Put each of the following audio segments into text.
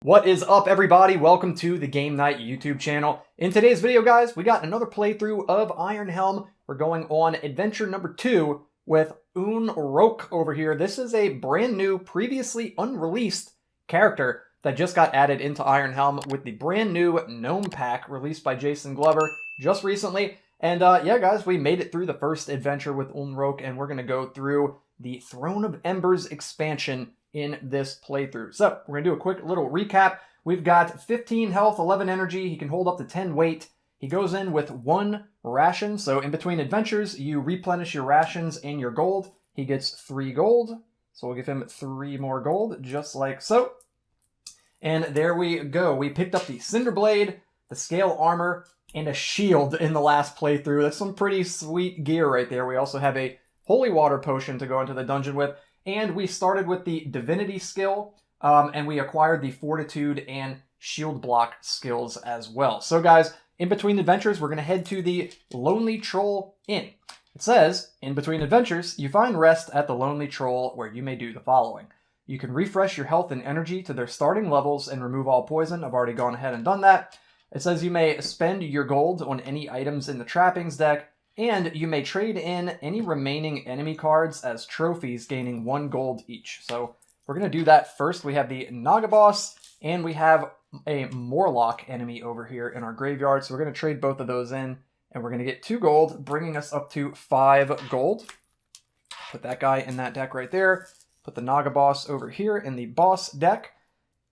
What is up, everybody? Welcome to the Game Night YouTube channel. In today's video, guys, we got another playthrough of Iron Helm. We're going on adventure number 2 with Uln Rolk over here. This is a brand new, previously unreleased character that just got added into Iron Helm with the brand new Gnome Pack released by Jason Glover just recently. And yeah, guys, we made it through the first adventure with Uln Rolk, and we're going to go through the Throne of Embers expansion in this playthrough. So we're going to do a quick little recap. We've got 15 health, 11 energy. He can hold up to 10 weight. He goes in with 1 ration. So in between adventures, you replenish your rations and your gold. He gets 3 gold. So we'll give him 3 more gold, just like so. And there we go. We picked up the Cinder Blade, the Scale Armor, and a shield in the last playthrough. That's some pretty sweet gear right there. We also have a Holy Water Potion to go into the dungeon with. And we started with the Divinity skill, and we acquired the Fortitude and Shield Block skills as well. So guys, in between adventures, we're going to head to the Lonely Troll Inn. It says, in between adventures, you find rest at the Lonely Troll where you may do the following. You can refresh your health and energy to their starting levels and remove all poison. I've already gone ahead and done that. It says you may spend your gold on any items in the trappings deck, and you may trade in any remaining enemy cards as trophies, gaining 1 gold each. So we're going to do that first. We have the Naga Boss, and we have a Morlock enemy over here in our graveyard. So we're going to trade both of those in, and we're going to get 2 gold, bringing us up to 5 gold. Put that guy in that deck right there. Put the Naga Boss over here in the boss deck.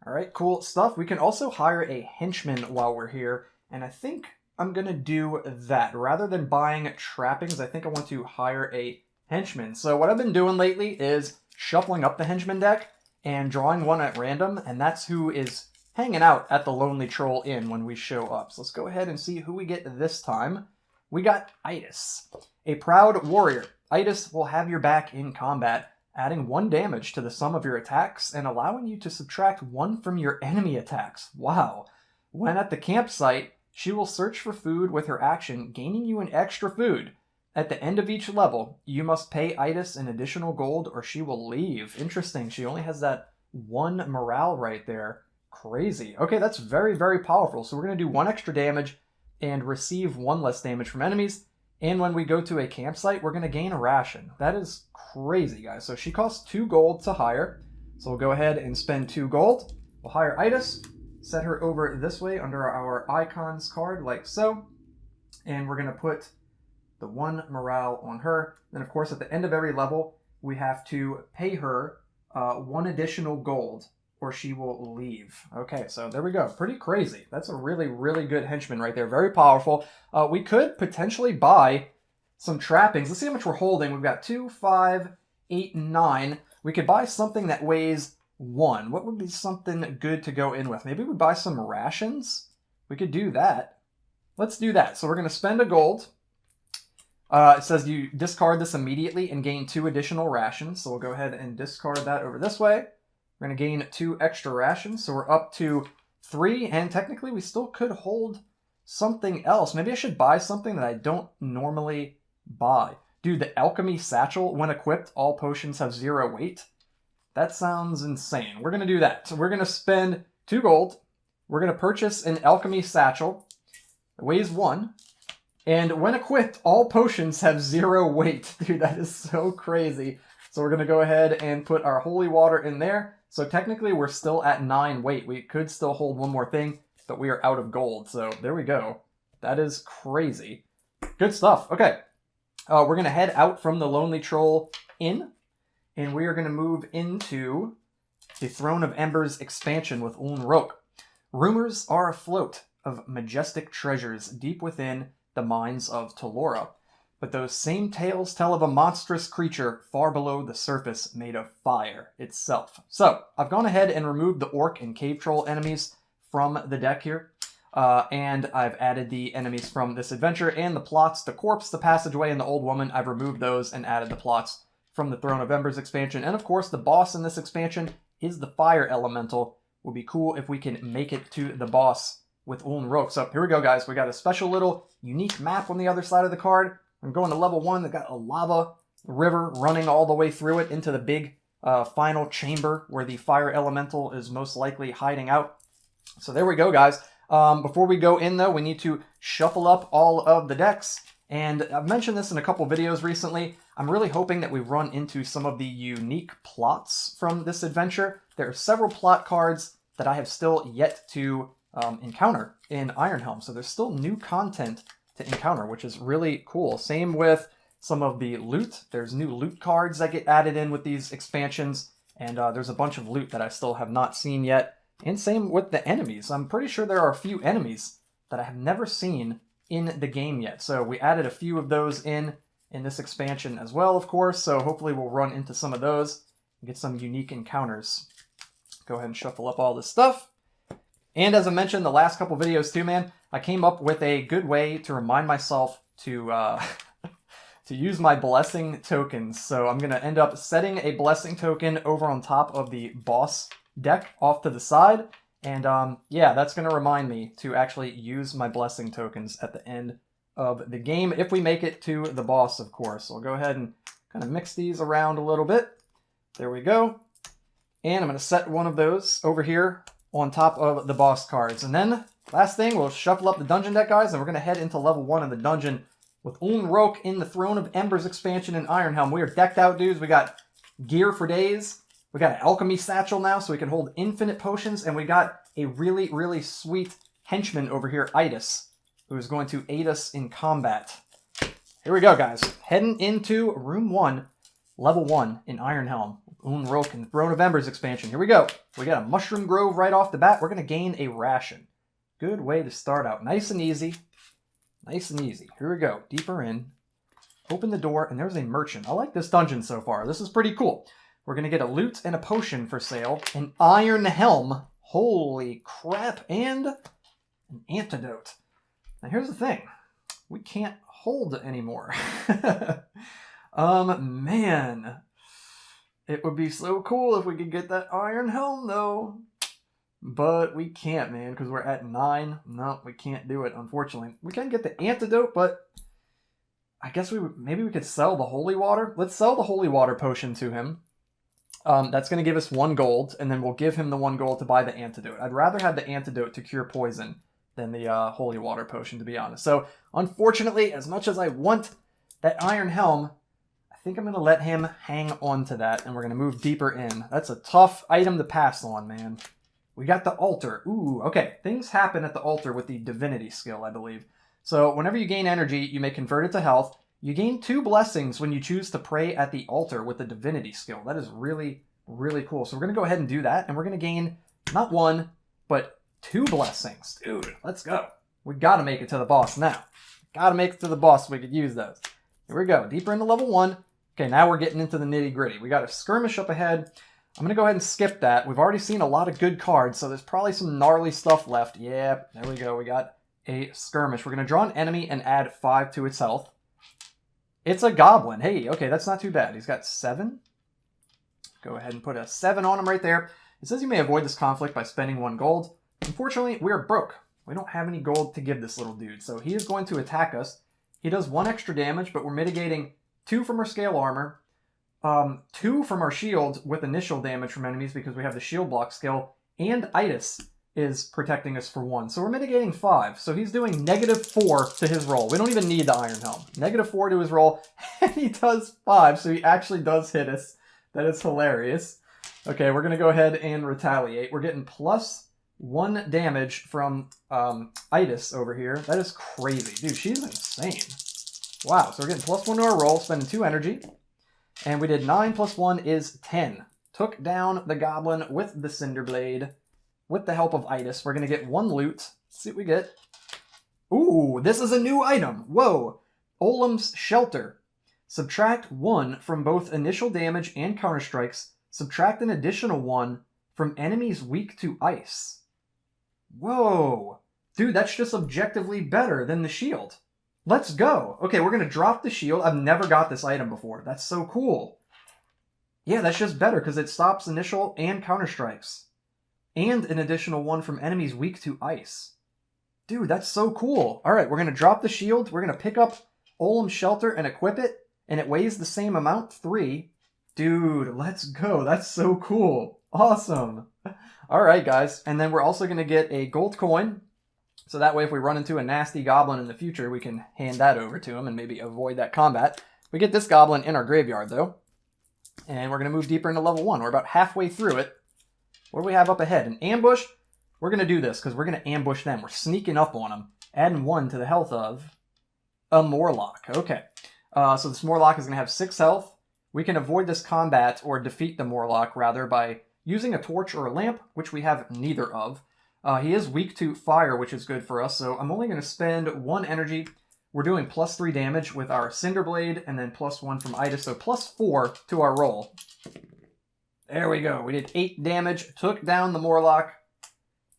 All right, cool stuff. We can also hire a henchman while we're here, and I think I'm going to do that. Rather than buying trappings, I think I want to hire a henchman. So what I've been doing lately is shuffling up the henchman deck and drawing one at random, and that's who is hanging out at the Lonely Troll Inn when we show up. So let's go ahead and see who we get this time. We got Itis, a proud warrior. Itis will have your back in combat, adding 1 damage to the sum of your attacks and allowing you to subtract 1 from your enemy attacks. Wow. When at the campsite, she will search for food with her action, gaining you an extra food. At the end of each level, you must pay Itis an additional gold or she will leave. Interesting. She only has that 1 morale right there. Crazy. Okay, that's very, very powerful. So we're going to do 1 extra damage and receive 1 less damage from enemies. And when we go to a campsite, we're going to gain a ration. That is crazy, guys. So she costs 2 gold to hire. So we'll go ahead and spend 2 gold. We'll hire Itis. Set her over this way under our icons card, like so. And we're going to put the 1 morale on her. Then, of course, at the end of every level, we have to pay her 1 additional gold, or she will leave. Okay, so there we go. Pretty crazy. That's a really, really good henchman right there. Very powerful. We could potentially buy some trappings. Let's see how much we're holding. We've got 2, 5, 8, 9. We could buy something that weighs 1. What would be something good to go in with? Maybe we buy some rations? We could do that. Let's do that. So we're going to spend a gold. It says you discard this immediately and gain 2 additional rations. So we'll go ahead and discard that over this way. We're going to gain 2 extra rations. So we're up to 3. And technically we still could hold something else. Maybe I should buy something that I don't normally buy. Dude, the Alchemy Satchel, when equipped, all potions have 0 weight. That sounds insane. We're going to do that. So we're going to spend 2 gold. We're going to purchase an Alchemy Satchel. It weighs 1. And when equipped, all potions have 0 weight. Dude, that is so crazy. So we're going to go ahead and put our holy water in there. So technically, we're still at 9 weight. We could still hold 1 more thing, but we are out of gold. So there we go. That is crazy. Good stuff. Okay. We're going to head out from the Lonely Troll Inn. And we are going to move into the Throne of Embers expansion with Uln Rolk. Rumors are afloat of majestic treasures deep within the mines of Talora. But those same tales tell of a monstrous creature far below the surface made of fire itself. So, I've gone ahead and removed the Orc and Cave Troll enemies from the deck here. And I've added the enemies from this adventure and the plots, the corpse, the passageway, and the old woman. I've removed those and added the plots from the Throne of Embers expansion. And of course, the boss in this expansion is the Fire Elemental. Would be cool if we can make it to the boss with Uln Rolk. So here we go, guys. We got a special little unique map on the other side of the card. I'm going to level 1. They got a lava river running all the way through it into the big final chamber where the fire elemental is most likely hiding out. So there we go, guys. Before we go in, though, we need to shuffle up all of the decks. And I've mentioned this in a couple videos recently. I'm really hoping that we run into some of the unique plots from this adventure. There are several plot cards that I have still yet to encounter in Iron Helm. So there's still new content to encounter, which is really cool. Same with some of the loot. There's new loot cards that get added in with these expansions. And there's a bunch of loot that I still have not seen yet. And same with the enemies. I'm pretty sure there are a few enemies that I have never seen in the game yet. So we added a few of those in this expansion as well, of course. So hopefully we'll run into some of those and get some unique encounters. Go ahead and shuffle up all this stuff. And as I mentioned the last couple videos too, man, I came up with a good way to remind myself to to use my blessing tokens. So I'm going to end up setting a blessing token over on top of the boss deck off to the side. And yeah, that's going to remind me to actually use my blessing tokens at the end of the game, if we make it to the boss, of course. So I'll go ahead and kind of mix these around a little bit. There we go. And I'm going to set one of those over here on top of the boss cards. And then, last thing, we'll shuffle up the dungeon deck, guys, and we're going to head into level 1 of the dungeon with Uln Rolk in the Throne of Embers expansion in Iron Helm. We are decked out, dudes. We got gear for days. We got an alchemy satchel now, so we can hold infinite potions, and we got a really, really sweet henchman over here, Itis, who is going to aid us in combat. Here we go, guys. Heading into Room 1, Level 1 in Iron Helm. Uln Rolk and the Throne of Embers expansion. Here we go. We got a Mushroom Grove right off the bat. We're going to gain a ration. Good way to start out. Nice and easy. Nice and easy. Here we go. Deeper in. Open the door, and there's a merchant. I like this dungeon so far. This is pretty cool. We're going to get a loot and a potion for sale. An Iron Helm. Holy crap. And an antidote. Now here's the thing. We can't hold anymore. Man. It would be so cool if we could get that Iron Helm, though. But we can't, man, because we're at 9. No, we can't do it, unfortunately. We can get the antidote, but I guess maybe we could sell the holy water. Let's sell the holy water potion to him. That's going to give us 1 gold, and then we'll give him the 1 gold to buy the antidote. I'd rather have the antidote to cure poison than the holy water potion, to be honest. So, unfortunately, as much as I want that Iron Helm, I think I'm going to let him hang on to that, and we're going to move deeper in. That's a tough item to pass on, man. We got the altar. Ooh, okay. Things happen at the altar with the divinity skill, I believe. So, whenever you gain energy, you may convert it to health. You gain 2 blessings when you choose to pray at the altar with the divinity skill. That is really, really cool. So we're going to go ahead and do that, and we're going to gain not 1, but 2 blessings. Dude, let's go. We got to make it to the boss now. Got to make it to the boss so we could use those. Here we go. Deeper into level 1. Okay, now we're getting into the nitty-gritty. We got a skirmish up ahead. I'm going to go ahead and skip that. We've already seen a lot of good cards, so there's probably some gnarly stuff left. Yeah, there we go. We got a skirmish. We're going to draw an enemy and add 5 to its health. It's a goblin. Hey, okay, that's not too bad. He's got 7. Go ahead and put a 7 on him right there. It says you may avoid this conflict by spending 1 gold. Unfortunately, we're broke. We don't have any gold to give this little dude, so he is going to attack us. He does 1 extra damage, but we're mitigating 2 from our scale armor, 2 from our shield with initial damage from enemies because we have the shield block skill, and Itis is protecting us for 1. So we're mitigating 5. So he's doing -4 to his roll. We don't even need the Iron Helm. -4 to his roll, and he does 5, so he actually does hit us. That is hilarious. Okay, we're going to go ahead and retaliate. We're getting +1 damage from Itis over here. That is crazy. Dude, she's insane. Wow, so we're getting +1 to our roll, spending 2 energy. And we did 9 + 1 is 10. Took down the goblin with the Cinder Blade. With the help of Itis, we're going to get 1 loot. Let's see what we get. Ooh, this is a new item. Whoa. Olim's Shelter. Subtract 1 from both initial damage and counter strikes. Subtract an additional 1 from enemies weak to ice. Whoa. Dude, that's just objectively better than the shield. Let's go. Okay, we're going to drop the shield. I've never got this item before. That's so cool. Yeah, that's just better because it stops initial and counter strikes. And an additional 1 from enemies weak to ice. Dude, that's so cool. All right, we're going to drop the shield. We're going to pick up Olim's Shelter and equip it. And it weighs the same amount, 3. Dude, let's go. That's so cool. Awesome. All right, guys. And then we're also going to get a gold coin. So that way, if we run into a nasty goblin in the future, we can hand that over to him and maybe avoid that combat. We get this goblin in our graveyard, though. And we're going to move deeper into level 1. We're about halfway through it. What do we have up ahead? An ambush? We're going to do this because we're going to ambush them. We're sneaking up on them. Adding 1 to the health of a Morlock. Okay. So this Morlock is going to have 6 health. We can avoid this combat, or defeat the Morlock, rather, by using a torch or a lamp, which we have neither of. He is weak to fire, which is good for us, so I'm only going to spend 1 energy. We're doing plus 3 damage with our Cinder Blade, and then plus 1 from Itis, so plus 4 to our roll. There we go. We did 8 damage, took down the Morlock,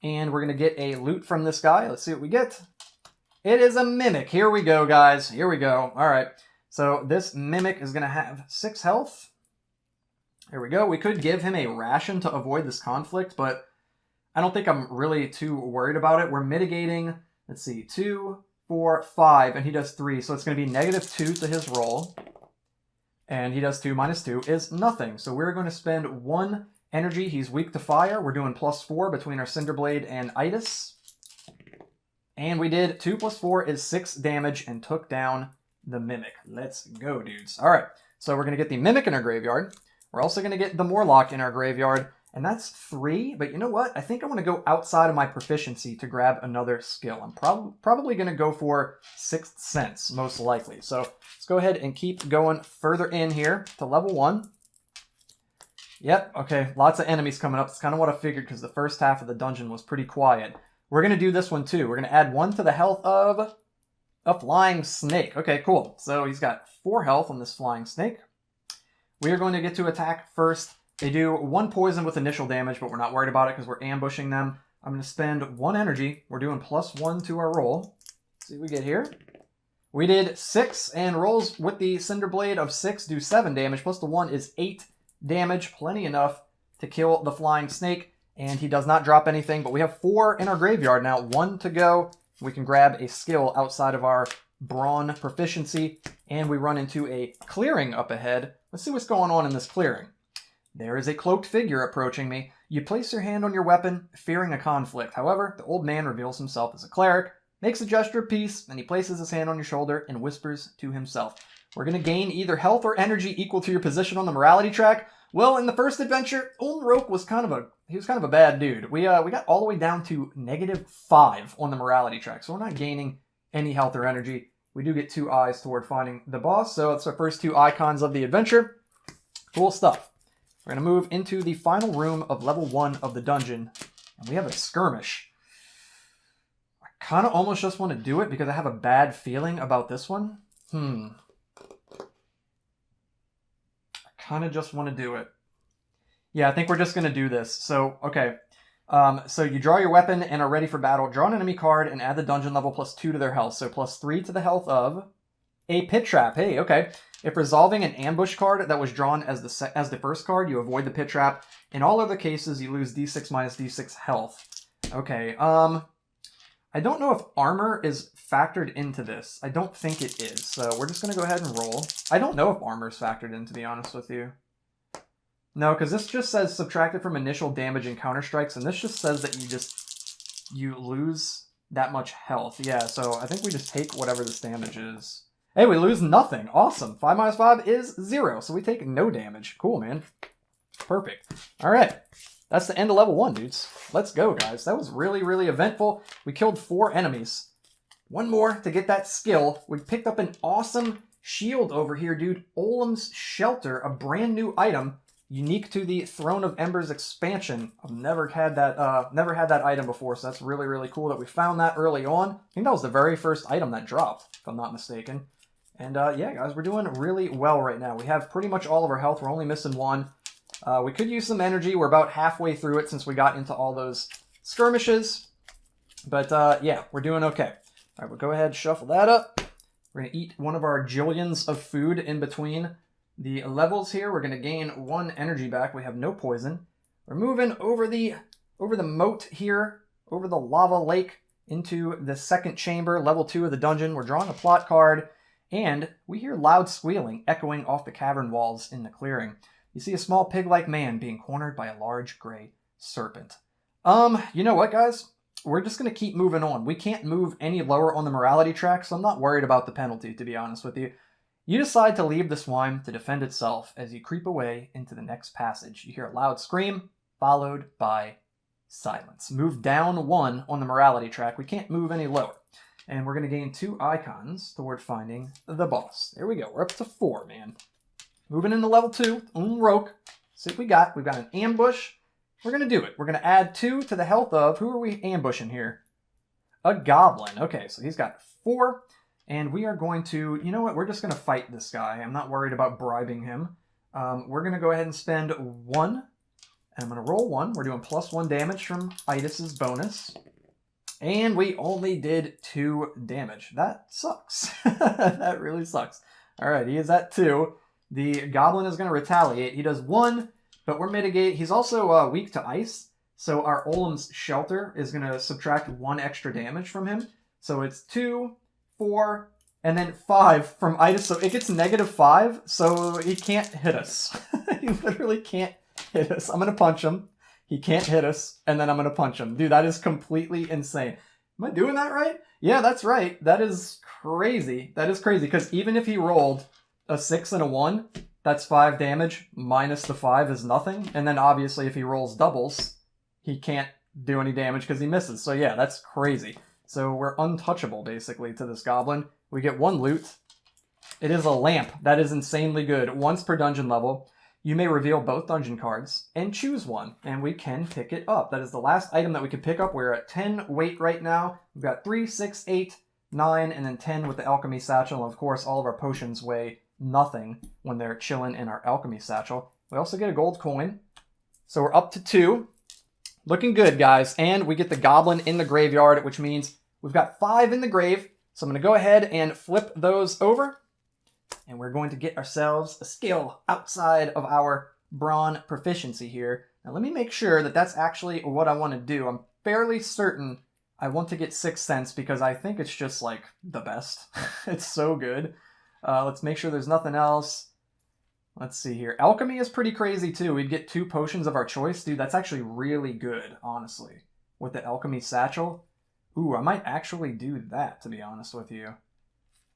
and we're going to get a loot from this guy. Let's see what we get. It is a Mimic. Here we go, guys. Here we go. All right. So this Mimic is going to have 6 health. Here we go. We could give him a ration to avoid this conflict, but I don't think I'm really too worried about it. We're mitigating, let's see, 2, 4, 5, and he does 3. So it's going to be -2 to his roll. And he does 2 minus 2 is nothing. So we're going to spend 1 energy. He's weak to fire. We're doing plus 4 between our Cinder Blade and Itis. And we did 2 plus 4 is 6 damage and took down the Mimic. Let's go, dudes. All right, so we're going to get the Mimic in our graveyard. We're also going to get the Morlock in our graveyard. And that's 3, but you know what? I think I want to go outside of my proficiency to grab another skill. I'm probably going to go for Sixth Sense, most likely. So let's go ahead and keep going further in here to level 1. Yep, okay, lots of enemies coming up. That's kind of what I figured, because the first half of the dungeon was pretty quiet. We're going to do this one too. We're going to add 1 to the health of a flying snake. Okay, cool. So he's got 4 health on this flying snake. We are going to get to attack first. They do 1 poison with initial damage, but we're not worried about it because we're ambushing them. I'm going to spend 1 energy. We're doing plus 1 to our roll. Let's see what we get here. We did 6, and rolls with the Cinder Blade of 6 do 7 damage, plus the 1 is 8 damage. Plenty enough to kill the flying snake. And he does not drop anything, but we have 4 in our graveyard now. 1 to go. We can grab a skill outside of our brawn proficiency, and we run into a clearing up ahead. Let's see what's going on in this clearing. There is a cloaked figure approaching me. You place your hand on your weapon, fearing a conflict. However, the old man reveals himself as a cleric, makes a gesture of peace, and he places his hand on your shoulder and whispers to himself. We're going to gain either health or energy equal to your position on the morality track. Well, in the first adventure, Uln Rolk was kind of a bad dude. We got all the way down to -5 on the morality track, so we're not gaining any health or energy. We do get 2 eyes toward finding the boss, so it's our first 2 icons of the adventure. Cool stuff. We're going to move into the final room of level 1 of the dungeon, and we have a skirmish. I kind of almost just want to do it because I have a bad feeling about this one. I kind of just want to do it. Yeah, I think we're just going to do this. So, okay. So you draw your weapon and are ready for battle. Draw an enemy card and add the dungeon level plus 2 to their health. So plus 3 to the health of a pit trap. Hey, okay. If resolving an ambush card that was drawn as the first card, you avoid the pit trap. In all other cases, you lose d6 minus d6 health. Okay, I don't know if armor is factored into this. I don't think it is, so we're just going to go ahead and roll. I don't know if armor is factored in, to be honest with you. No, because this just says subtracted from initial damage and counter strikes, and this just says that you lose that much health. Yeah, so I think we just take whatever this damage is. Hey, we lose nothing. Awesome. 5 minus 5 is 0, so we take no damage. Cool, man. Perfect. All right. That's the end of level 1, dudes. Let's go, guys. That was really, really eventful. We killed 4 enemies. 1 more to get that skill. We picked up an awesome shield over here, dude. Olim's Shelter, a brand new item, unique to the Throne of Embers expansion. I've never had that item before, so that's really, really cool that we found that early on. I think that was the very first item that dropped, if I'm not mistaken. And yeah, guys, we're doing really well right now. We have pretty much all of our health. We're only missing 1. We could use some energy. We're about halfway through it since we got into all those skirmishes. But yeah, we're doing okay. All right, we'll go ahead and shuffle that up. We're going to eat one of our jillions of food in between the levels here. We're going to gain 1 energy back. We have no poison. We're moving over the moat here, over the lava lake, into the second chamber, level 2 of the dungeon. We're drawing a plot card, and we hear loud squealing echoing off the cavern walls in the clearing. You see a small pig-like man being cornered by a large gray serpent. You know what, guys? We're just going to keep moving on. We can't move any lower on the morality track, so I'm not worried about the penalty, to be honest with you. You decide to leave the swine to defend itself as you creep away into the next passage. You hear a loud scream, followed by silence. Move down 1 on the morality track. We can't move any lower. And we're going to gain 2 icons toward finding the boss. There we go. We're up to 4, man. Moving into level 2, Uln Rolk. See what we got. We've got an ambush. We're going to do it. We're going to add 2 to the health of... Who are we ambushing here? A goblin. Okay, so he's got 4. And we are going to... You know what? We're just going to fight this guy. I'm not worried about bribing him. We're going to go ahead and spend 1. And I'm going to roll 1. We're doing +1 damage from Idis's bonus. And we only did 2 damage. That sucks. That really sucks. All right, he is at 2. The goblin is going to retaliate. He does 1... But we're mitigate. He's also weak to ice, so our Olim's Shelter is going to subtract 1 extra damage from him. So it's 2, 4, and then 5 from Itis. So it gets -5, so he can't hit us. He literally can't hit us. I'm going to punch him. He can't hit us, and then I'm going to punch him. Dude, that is completely insane. Am I doing that right? Yeah, that's right. That is crazy. That is crazy, because even if he rolled a 6 and a 1... That's 5 damage, minus the 5 is nothing. And then obviously if he rolls doubles, he can't do any damage because he misses. So yeah, that's crazy. So we're untouchable basically to this goblin. We get 1 loot. It is a lamp. That is insanely good. Once per dungeon level, you may reveal both dungeon cards and choose one. And we can pick it up. That is the last item that we can pick up. We're at 10 weight right now. We've got 3, 6, 8, 9, and then 10 with the alchemy satchel. And of course, all of our potions weigh nothing when they're chilling in our alchemy satchel. We also get a gold coin. So we're up to 2. Looking good, guys. And we get the goblin in the graveyard, which means we've got 5 in the grave. So I'm going to go ahead and flip those over. And we're going to get ourselves a skill outside of our brawn proficiency here. Now let me make sure that that's actually what I want to do. I'm fairly certain I want to get 6th Sense because I think it's just like the best. It's so good. Let's make sure there's nothing else. Let's see here. Alchemy is pretty crazy too. We'd get 2 potions of our choice. Dude, that's actually really good, honestly. With the alchemy satchel. Ooh, I might actually do that, to be honest with you.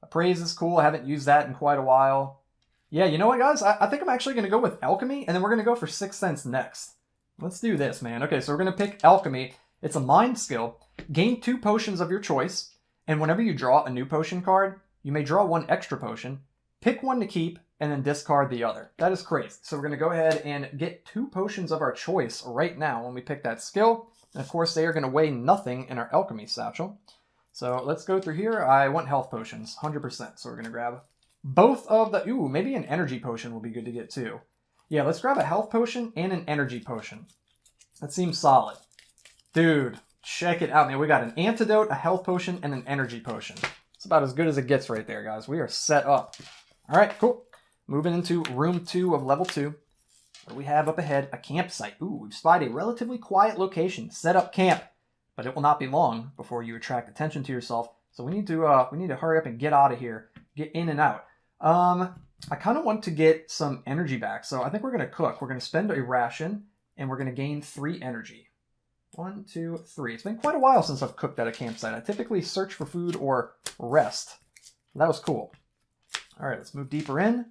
Appraise is cool. I haven't used that in quite a while. Yeah, you know what, guys? I think I'm actually going to go with alchemy, and then we're going to go for 6th Sense next. Let's do this, man. Okay, so we're going to pick alchemy. It's a mind skill. Gain 2 potions of your choice, and whenever you draw a new potion card, you may draw 1 extra potion, pick 1 to keep, and then discard the other. That is crazy. So we're going to go ahead and get 2 potions of our choice right now when we pick that skill. And of course, they are going to weigh nothing in our alchemy satchel. So let's go through here. I want health potions, 100%. So we're going to grab both of the... Ooh, maybe an energy potion will be good to get too. Yeah, let's grab a health potion and an energy potion. That seems solid. Dude, check it out, man. We got an antidote, a health potion, and an energy potion. It's about as good as it gets right there, guys. We are set up. All right, cool. Moving into room 2 of level 2. What do we have up ahead? A campsite. Ooh, we've spied a relatively quiet location. Set up camp. But it will not be long before you attract attention to yourself. So we need to hurry up and get out of here. Get in and out. I kind of want to get some energy back. So I think we're going to cook. We're going to spend a ration. And we're going to gain 3 energy. 1, 2, 3. It's been quite a while since I've cooked at a campsite. I typically search for food or rest. That was cool. All right, let's move deeper in.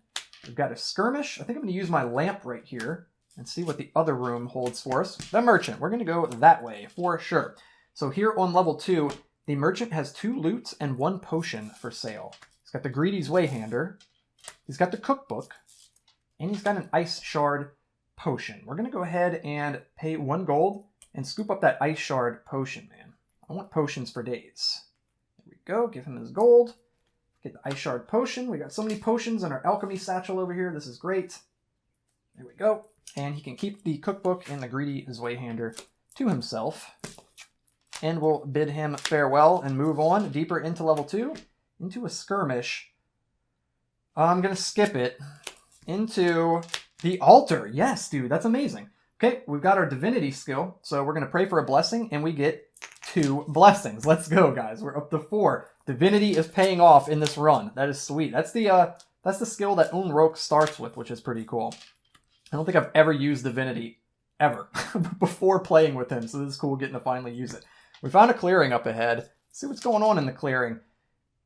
We've got a skirmish. I think I'm going to use my lamp right here and see what the other room holds for us. The merchant. We're going to go that way for sure. So here on level 2, the merchant has 2 loots and 1 potion for sale. He's got the Greedy's Wayhander. He's got the cookbook. And he's got an ice shard potion. We're going to go ahead and pay 1 gold and scoop up that ice shard potion, man. I want potions for days. There we go. Give him his gold. Get the ice shard potion. We got so many potions in our alchemy satchel over here. This is great. There we go. And he can keep the cookbook and the Greedy's Wayhander to himself. And we'll bid him farewell and move on deeper into level 2, into a skirmish. I'm going to skip it into the altar. Yes, dude, that's amazing. Okay, we've got our divinity skill, so we're going to pray for a blessing, and we get 2 blessings. Let's go, guys. We're up to 4. Divinity is paying off in this run. That is sweet. That's the skill that Uln Rolk starts with, which is pretty cool. I don't think I've ever used Divinity, ever, before playing with him, so this is cool getting to finally use it. We found a clearing up ahead. Let's see what's going on in the clearing.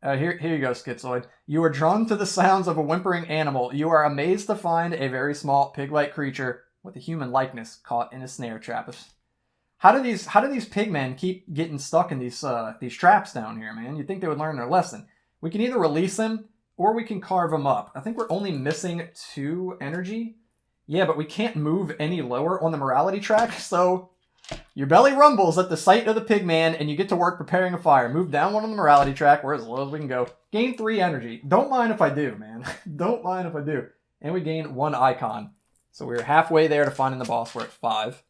Here you go, Schizoid. You are drawn to the sounds of a whimpering animal. You are amazed to find a very small pig-like creature with a human likeness caught in a snare trap. How do these pigmen keep getting stuck in these traps down here, man? You'd think they would learn their lesson. We can either release them or we can carve them up. I think we're only missing 2 energy. Yeah, but we can't move any lower on the morality track, so your belly rumbles at the sight of the pigman, and you get to work preparing a fire. Move down 1 on the morality track. We're as low as we can go. Gain 3 energy. Don't mind if I do, man. Don't mind if I do. And we gain 1 icon. So we're halfway there to finding the boss. We're at 5.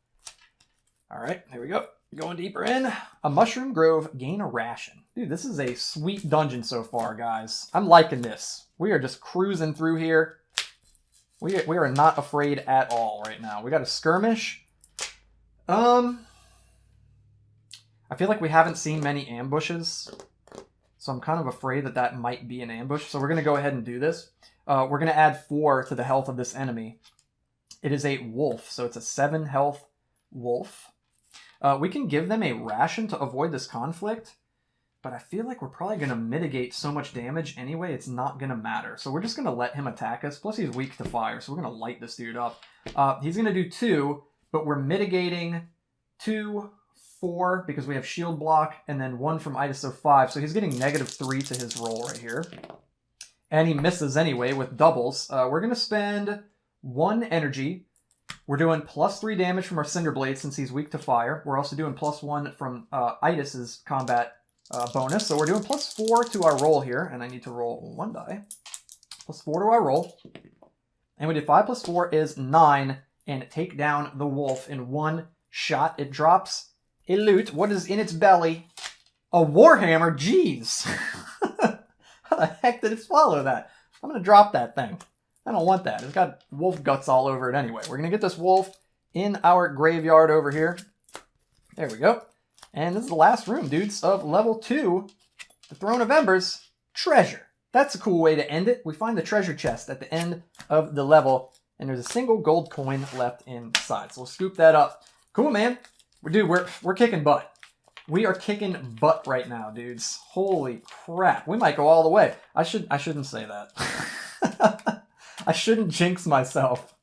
All right, here we go. Going deeper in. A mushroom grove. Gain a ration. Dude, this is a sweet dungeon so far, guys. I'm liking this. We are just cruising through here. We are not afraid at all right now. We got a skirmish. I feel like we haven't seen many ambushes, so I'm kind of afraid that that might be an ambush. So we're going to go ahead and do this. We're going to add 4 to the health of this enemy. It is a wolf, so it's a 7 health wolf. We can give them a ration to avoid this conflict, but I feel like we're probably going to mitigate so much damage anyway, it's not going to matter. So we're just going to let him attack us. Plus he's weak to fire, so we're going to light this dude up. He's going to do 2, but we're mitigating 2, 4, because we have shield block, and then 1 from itis, so 5. So he's getting -3 to his roll right here. And he misses anyway with doubles. We're going to spend 1 energy. We're doing +3 damage from our Cinder Blade since he's weak to fire. We're also doing +1 from Itis's combat bonus. So we're doing +4 to our roll here, and I need to roll 1 die. +4 to our roll. And we did 5 + 4 is 9, and take down the wolf in 1 shot. It drops a loot. What is in its belly? A warhammer? Jeez. How the heck did it swallow that? I'm going to drop that thing. I don't want that. It's got wolf guts all over it anyway. We're going to get this wolf in our graveyard over here. There we go. And this is the last room, dudes, of level 2, the Throne of Embers, treasure. That's a cool way to end it. We find the treasure chest at the end of the level, and there's a single gold coin left inside. So we'll scoop that up. Cool, man. Dude, we're kicking butt. We are kicking butt right now, dudes. Holy crap. We might go all the way. I shouldn't say that. I shouldn't jinx myself.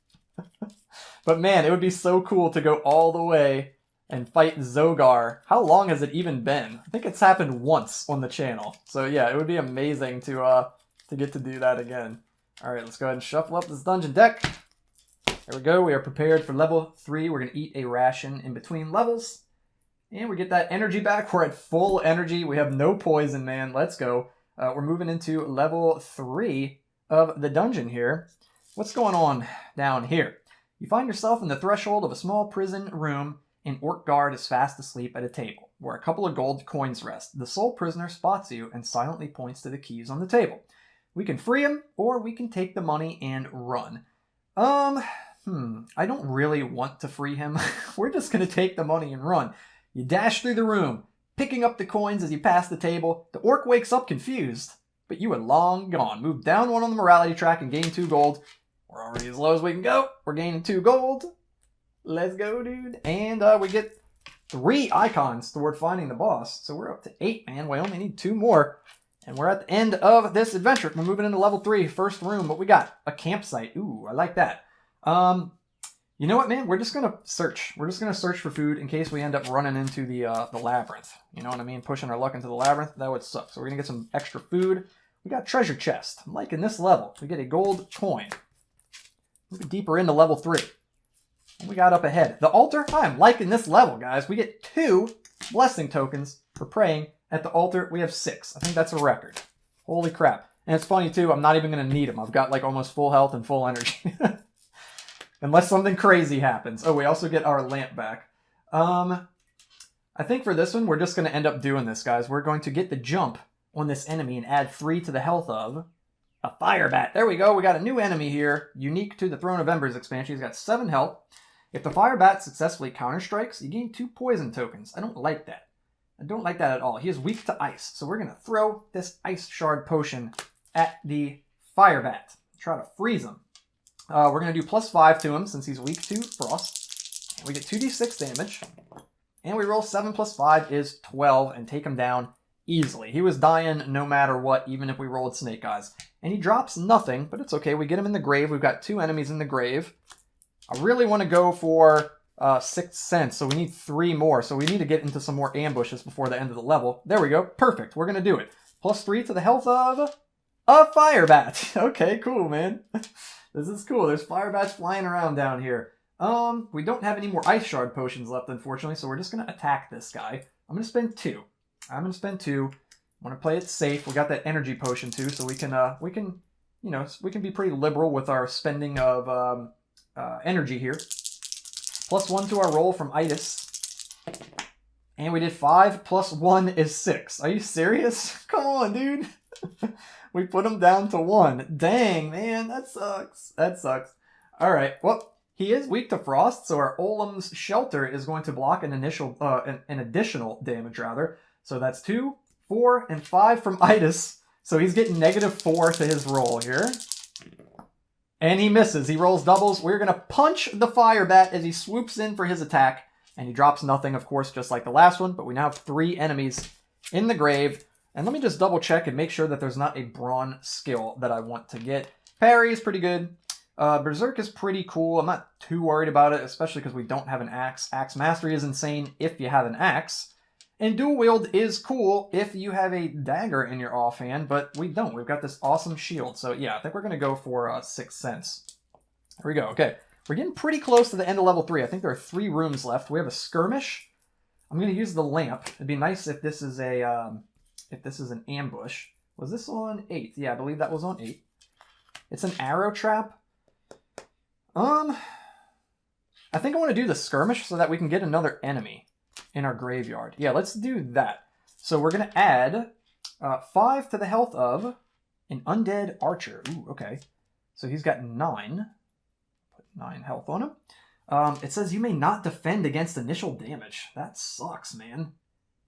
But man, it would be so cool to go all the way and fight Zogar. How long has it even been? I think it's happened once on the channel. So yeah, it would be amazing to get to do that again. All right, let's go ahead and shuffle up this dungeon deck. There we go. We are prepared for level 3. We're going to eat a ration in between levels. And we get that energy back. We're at full energy. We have no poison, man. Let's go. We're moving into level 3 of the dungeon here. What's going on down here? You find yourself in the threshold of a small prison room. An orc guard is fast asleep at a table, where a couple of gold coins rest. The sole prisoner spots you and silently points to the keys on the table. We can free him, or we can take the money and run. I don't really want to free him. We're just going to take the money and run. You dash through the room, picking up the coins as you pass the table. The orc wakes up confused, but you are long gone. Move down 1 on the morality track and gain 2 gold. We're already as low as we can go. We're gaining 2 gold. Let's go, dude. And we get 3 icons toward finding the boss. So we're up to 8, man. We only need 2 more. And we're at the end of this adventure. We're moving into level 3, first room. What we got? A campsite. Ooh, I like that. You know what, man? We're just going to search. We're just going to search for food in case we end up running into the labyrinth. You know what I mean? Pushing our luck into the labyrinth. That would suck. So we're going to get some extra food. We got treasure chest. I'm liking this level. We get a gold coin. Moving deeper into level 3. What we got up ahead? The altar. I'm liking this level, guys. We get 2 blessing tokens for praying at the altar. We have 6. I think that's a record. Holy crap. And it's funny, too. I'm not even going to need them. I've got like almost full health and full energy. Unless something crazy happens. Oh, we also get our lamp back. I think for this one, we're just going to end up doing this, guys. We're going to get the jump on this enemy and add 3 to the health of a fire bat. There we go. We got a new enemy here, unique to the Throne of Embers expansion. He's got 7 health. If the fire bat successfully counterstrikes, you gain 2 poison tokens. I don't like that. I don't like that at all. He is weak to ice, so we're going to throw this ice shard potion at the fire bat. Try to freeze him. We're going to do +5 to him since he's weak to frost. And we get 2d6 damage. And we roll 7 + 5 is 12 and take him down easily. He was dying no matter what, even if we rolled snake eyes. And he drops nothing, but it's okay. We get him in the grave. We've got 2 enemies in the grave. I really want to go for Sixth Sense, so we need 3 more. So we need to get into some more ambushes before the end of the level. There we go. Perfect. We're going to do it. +3 to the health of a fire bat. Okay, cool, man. This is cool. There's fire bats flying around down here. We don't have any more ice shard potions left, unfortunately, so we're just going to attack this guy. I'm going to spend 2. I'm going to spend 2. I want to play it safe. We got that energy potion too, so we can be pretty liberal with our spending of energy here. +1 to our roll from Itis. And we did 5 + 1 is 6. Are you serious? Come on, dude. We put him down to 1. Dang, man, that sucks. That sucks. All right, well, he is weak to frost, so our Olim's Shelter is going to block an additional damage, rather. So that's 2, 4, and 5 from Itis. So he's getting -4 to his roll here. And he misses. He rolls doubles. We're going to punch the fire bat as he swoops in for his attack. And he drops nothing, of course, just like the last one. But we now have 3 enemies in the grave. And let me just double check and make sure that there's not a brawn skill that I want to get. Parry is pretty good. Berserk is pretty cool. I'm not too worried about it, especially because we don't have an axe. Axe Mastery is insane if you have an axe. And Dual Wield is cool if you have a dagger in your offhand, but we don't. We've got this awesome shield. So yeah, I think we're going to go for Sixth Sense. Here we go. Okay, we're getting pretty close to the end of level 3. I think there are 3 rooms left. We have a skirmish. I'm going to use the lamp. It'd be nice if this is an ambush. Was this on 8? Yeah, I believe that was on 8. It's an arrow trap. I think I want to do the skirmish so that we can get another enemy in our graveyard. Yeah, let's do that. So we're going to add 5 to the health of an undead archer. Ooh, okay. So he's got 9. Put 9 health on him. It says you may not defend against initial damage. That sucks, man.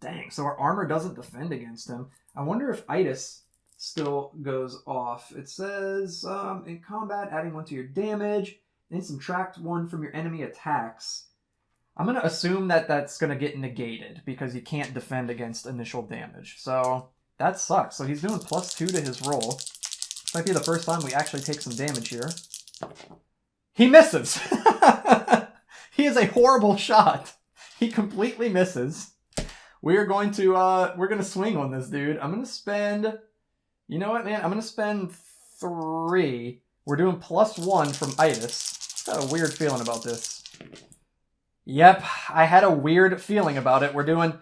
Dang, so our armor doesn't defend against him. I wonder if Itis still goes off. It says, in combat, adding 1 to your damage, then subtract 1 from your enemy attacks. I'm going to assume that that's going to get negated because you can't defend against initial damage. So that sucks. So he's doing +2 to his roll. This might be the first time we actually take some damage here. He misses! He is a horrible shot. He completely misses. We're going to swing on this dude. I'm going to spend, you know what, man? I'm going to spend 3. We're doing +1 from Itis. Got a weird feeling about this. Yep, I had a weird feeling about it. We're doing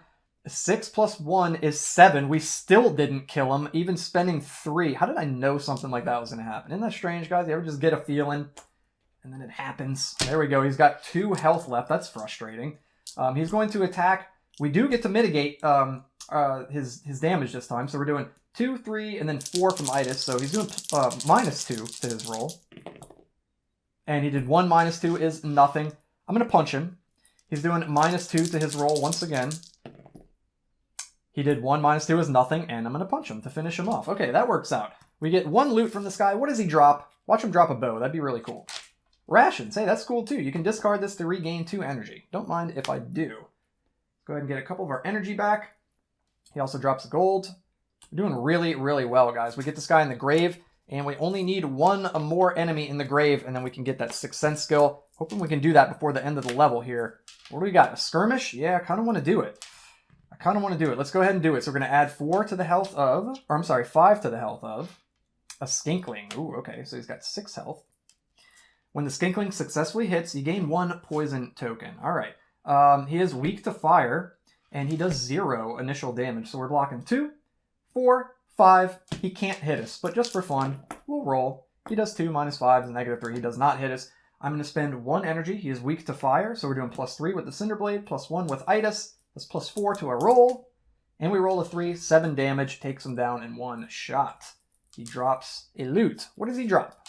6 + 1 is 7. We still didn't kill him, even spending 3. How did I know something like that was going to happen? Isn't that strange, guys? You ever just get a feeling, and then it happens? There we go. He's got 2 health left. That's frustrating. He's going to attack. We do get to mitigate his damage this time. So we're doing 2, 3, and then 4 from Itis. So he's doing -2 to his roll. And he did 1 -2 is nothing. I'm going to punch him. He's doing -2 to his roll once again. He did 1 -2 is nothing, and I'm going to punch him to finish him off. Okay, that works out. We get 1 loot from this guy. What does he drop? Watch him drop a bow. That'd be really cool. Rations. Hey, that's cool too. You can discard this to regain 2 energy. Don't mind if I do. Go ahead and get a couple of our energy back. He also drops gold. We're doing really, really well, guys. We get this guy in the grave, and we only need 1 more enemy in the grave, and then we can get that Sixth Sense skill. Hoping we can do that before the end of the level here. What do we got? A skirmish? Yeah, I kind of want to do it. Let's go ahead and do it. So we're going to add 4 to the health of, or I'm sorry, 5 to the health of a Skinkling. Ooh, okay, so he's got 6 health. When the Skinkling successfully hits, you gain 1 poison token. All right. He is weak to fire, and he does 0 initial damage. So we're blocking 2, 4, 5. He can't hit us, but just for fun, we'll roll. He does 2 -5 is -3. He does not hit us. I'm going to spend 1 energy. He is weak to fire, so we're doing +3 with the Cinderblade, +1 with Itis. That's +4 to our roll. And we roll a 3, 7 damage, takes him down in 1 shot. He drops a loot. What does he drop?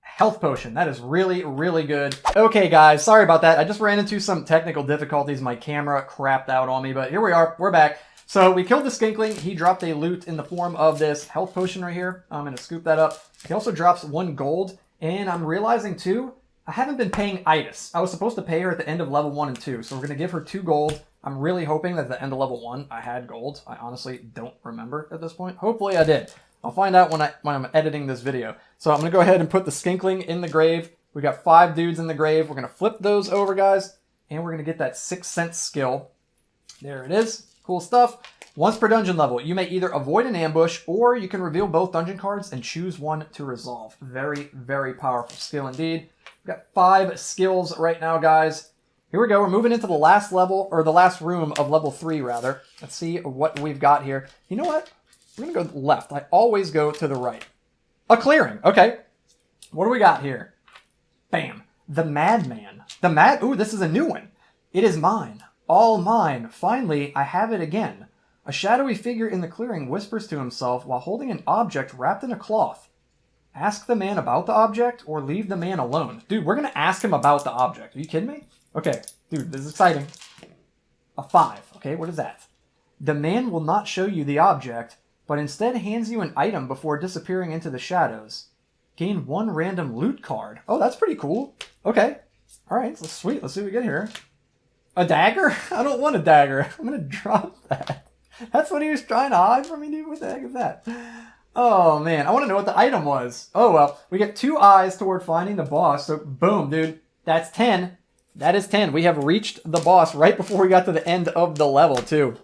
Health potion. That is really, really good. Okay, guys, sorry about that. I just ran into some technical difficulties. My camera crapped out on me, but here we are. We're back. So we killed the Skinkling. He dropped a loot in the form of this health potion right here. I'm going to scoop that up. He also drops 1 gold. And I'm realizing, too, I haven't been paying Itis. I was supposed to pay her at the end of level 1 and 2, so we're going to give her 2 gold. I'm really hoping that at the end of level 1, I had gold. I honestly don't remember at this point. Hopefully I did. I'll find out when I'm editing this video. So I'm going to go ahead and put the Skinkling in the grave. We got 5 dudes in the grave. We're going to flip those over, guys, and we're going to get that 6th Sense skill. There it is. Cool stuff. Once per dungeon level, you may either avoid an ambush or you can reveal both dungeon cards and choose one to resolve. Very, very powerful skill indeed. We've got 5 skills right now, guys. Here we go. We're moving into the last level, or the last room of level 3, rather. Let's see what we've got here. You know what? We're going to go left. I always go to the right. A clearing. Okay. What do we got here? Bam. The Madman. Ooh, this is a new one. It is mine. All mine. Finally, I have it again. A shadowy figure in the clearing whispers to himself while holding an object wrapped in a cloth. Ask the man about the object or leave the man alone. Dude, we're going to ask him about the object. Are you kidding me? Okay. Dude, this is exciting. A 5. Okay, what is that? The man will not show you the object, but instead hands you an item before disappearing into the shadows. Gain 1 random loot card. Oh, that's pretty cool. Okay. All right, so sweet. Let's see what we get here. A dagger? I don't want a dagger. I'm going to drop that. That's what he was trying to hide from me, dude. What the heck is that? Oh, man. I want to know what the item was. Oh, well. We get 2 eyes toward finding the boss. So, boom, dude. That's 10. That is 10. We have reached the boss right before we got to the end of the level, too.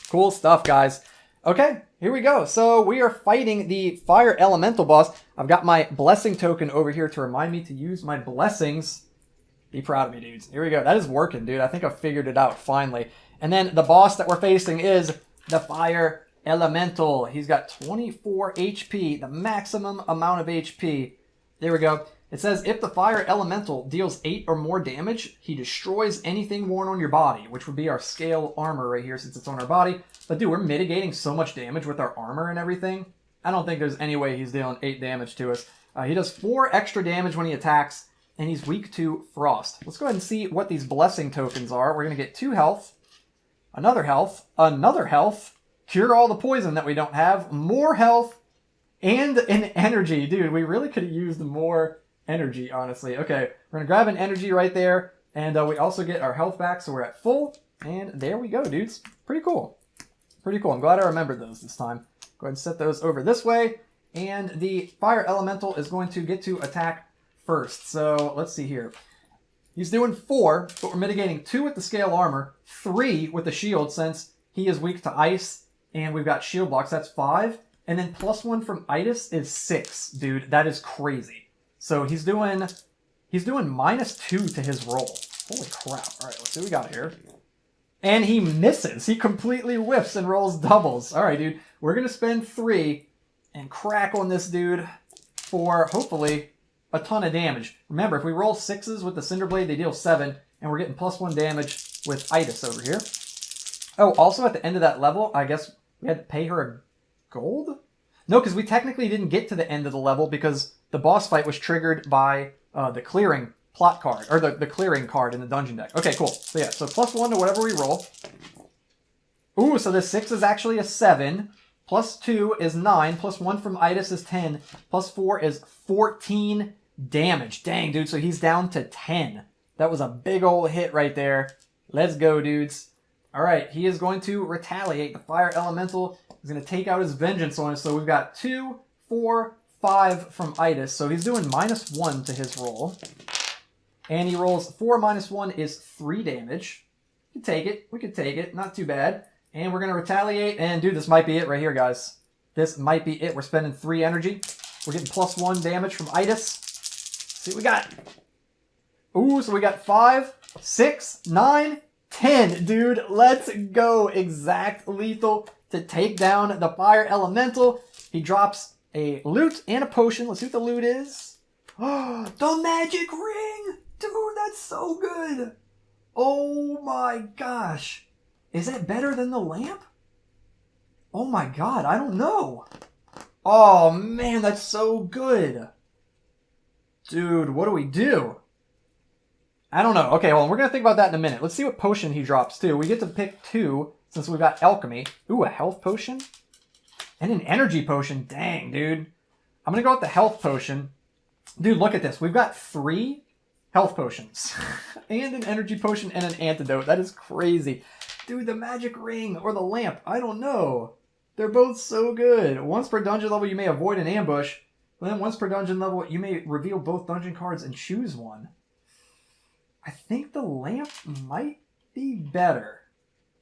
Cool stuff, guys. Okay, here we go. So we are fighting the fire elemental boss. I've got my blessing token over here to remind me to use my blessings. Be proud of me, dudes. Here we go. That is working, dude. I think I've figured it out, finally. And then the boss that we're facing is the fire elemental. He's got 24 HP, the maximum amount of HP. There we go. It says, if the fire elemental deals 8 or more damage, he destroys anything worn on your body, which would be our scale armor right here since it's on our body. But dude, we're mitigating so much damage with our armor and everything. I don't think there's any way he's dealing 8 damage to us. He does 4 extra damage when he attacks, and he's weak to frost. Let's go ahead and see what these blessing tokens are. We're going to get 2 health, another health, cure all the poison that we don't have, more health, and an energy. Dude, we really could have used more energy, honestly. Okay, we're gonna grab an energy right there, and we also get our health back, so we're at full, and there we go, dudes. Pretty cool. Pretty cool. I'm glad I remembered those this time. Go ahead and set those over this way, and the fire elemental is going to get to attack first. So let's see here. He's doing 4, but we're mitigating 2 with the scale armor, 3 with the shield since he is weak to ice, and we've got shield blocks. That's 5, and then +1 from itis is 6, dude. That is crazy. So he's doing -2 to his roll. Holy crap. All right, let's see what we got here. And he misses. He completely whiffs and rolls doubles. All right, dude. We're going to spend 3 and crack on this dude for, hopefully, a ton of damage. Remember, if we roll 6s with the Cinder Blade, they deal 7, and we're getting +1 damage with itis over here. Oh, also at the end of that level, I guess we had to pay her a gold? No, because we technically didn't get to the end of the level because the boss fight was triggered by the clearing plot card, or the clearing card in the dungeon deck. Okay, cool. So yeah, so +1 to whatever we roll. Ooh, so this 6 is actually a 7. +2 is 9. +1 from itis is 10. +4 is 14 damage. Dang, dude, so he's down to 10. That was a big old hit right there. Let's go, dudes. All right, he is going to retaliate. The fire elemental is going to take out his vengeance on us. So we've got 2, 4, 5 from itis. So he's doing -1 to his roll. And he rolls 4 -1 is 3 damage. We could take it. We could take it. Not too bad. And we're going to retaliate. And dude, this might be it right here, guys. This might be it. We're spending 3 energy. We're getting +1 damage from itis. Let's see what we got. Ooh, so we got 5, 6, 9, 10. Dude, let's go. Exact lethal to take down the fire elemental. He drops a loot and a potion. Let's see what the loot is. Oh, the magic ring. Dude, that's so good. Oh my gosh. Is that better than the lamp? Oh my god, I don't know. Oh man, that's so good. Dude, what do we do? I don't know. Okay, well, we're going to think about that in a minute. Let's see what potion he drops, too. We get to pick 2, since we've got alchemy. Ooh, a health potion? And an energy potion. Dang, dude. I'm going to go with the health potion. Dude, look at this. We've got 3 health potions and an energy potion and an antidote. That is crazy. Dude, the magic ring or the lamp, I don't know. They're both so good. Once per dungeon level, you may avoid an ambush. But then once per dungeon level, you may reveal both dungeon cards and choose one. I think the lamp might be better.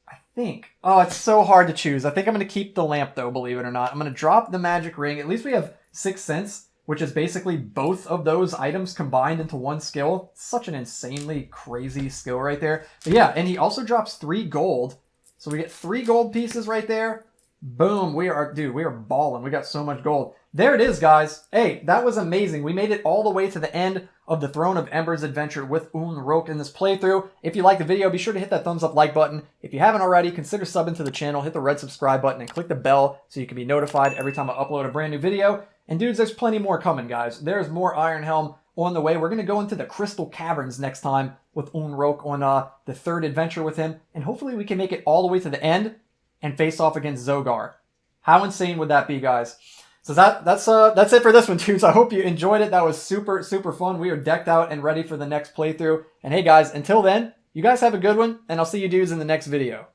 I think. Oh, it's so hard to choose. I think I'm going to keep the lamp, though, believe it or not. I'm going to drop the magic ring. At least we have 6th Sense, which is basically both of those items combined into one skill. Such an insanely crazy skill right there. But yeah, and he also drops 3 gold. So we get 3 gold pieces right there. Boom. We are balling. We got so much gold. There it is, guys. Hey, that was amazing. We made it all the way to the end of the Throne of Embers adventure with Uln Rolk in this playthrough. If you liked the video, be sure to hit that thumbs up like button. If you haven't already, consider subbing to the channel, hit the red subscribe button, and click the bell so you can be notified every time I upload a brand new video. And dudes, there's plenty more coming, guys. There's more Iron Helm on the way. We're going to go into the Crystal Caverns next time with Uln Rolk on the 3rd adventure with him. And hopefully we can make it all the way to the end and face off against Zogar. How insane would that be, guys? So that's it for this one, dudes. I hope you enjoyed it. That was super, super fun. We are decked out and ready for the next playthrough. And hey, guys, until then, you guys have a good one, and I'll see you dudes in the next video.